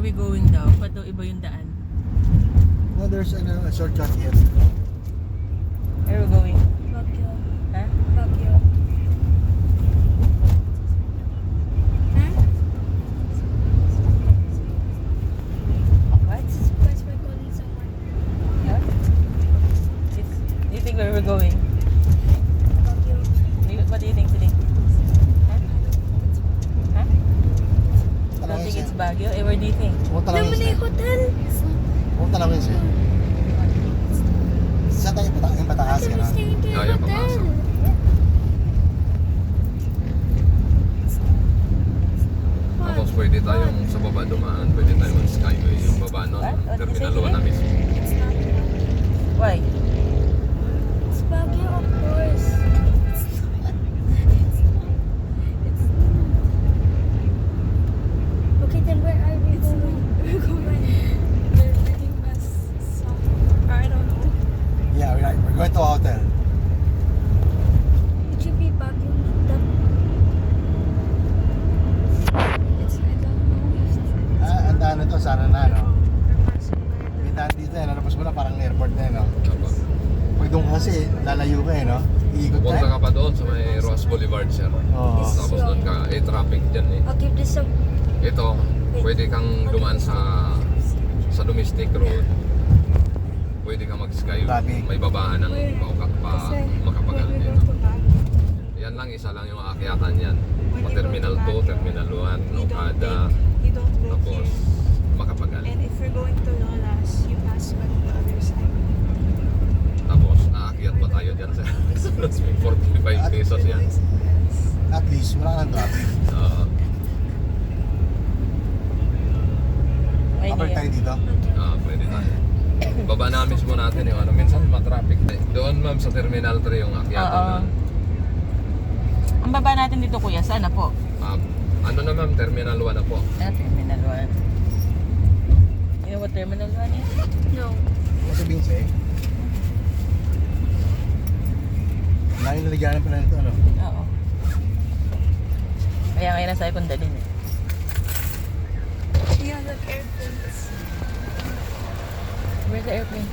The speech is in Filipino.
we going daw? Ba't daw iba yung daan? No, there's a shortcut here. Where we going? Baguio. Ha? Baguio. Huh? What? Guys, we're calling someone. Huh? Do you think where we're going? Baguio. What do you think today? Huh? Huh? Don't think it's Baguio? Eh, where do you think? Punta lang Naman na yun yung hotel. Punta lang yun siya. Sa tayo yung Batangas After ka we na. staying to Yeah, your yung hotel. Batangas. Tapos pwede tayong sa baba dumaan, pwede tayong mag-skyway. Yung baba nun, What? What terminal is it? 1 na mismo. It's not Why? It's Baguio, of course. Okay, then where are we going? We're going. They're bringing us some. I don't know. Yeah, we're going to a hotel. It should be Baguio. It's, I don't know. Ah, ang daan na to, sana na, no? We're passing by May the. daan dito eh, nalabas mo na parang airport na, no? Tapos, Pag doon kasi, lalayo ka eh, no? Iikot punta tayo. ka pa doon sa may Roas Boulevard, sir. Oo. Tapos doon ka, traffic dyan eh. I'll give this a. Ito, pwede kang dumaan sa domestic road. Pwede kang mag-skyway. Traffic. May babaan ng makapagal When we go dito. to Baguio. Yan lang, isa lang yung aakyatan yan. Pa-terminal 2, terminal 1, Okada, You don't go tapos here. makapagal. And if you're going to Lolas, you pass by the other side. Tapos, aakyat pa tayo dyan sa 45 pesos yan. At least, wala nang traffic. Ay, Kapag tayo dito. Pwede tayo. Baba na mismo natin yung ano. Minsan matraffic. Doon ma'am sa Terminal 3 yung akyatan Oo. na. Ang baba natin dito, kuya, sana po? Ano na ma'am, Terminal 1 na po. Terminal 1. You know what Terminal 1 is? No. Kasi Binse, laking nalagyanan pala nito, ano? Oo. Kaya ngayon nasabi kong dalhin eh. Yeah, like airplanes. Where's the airplane?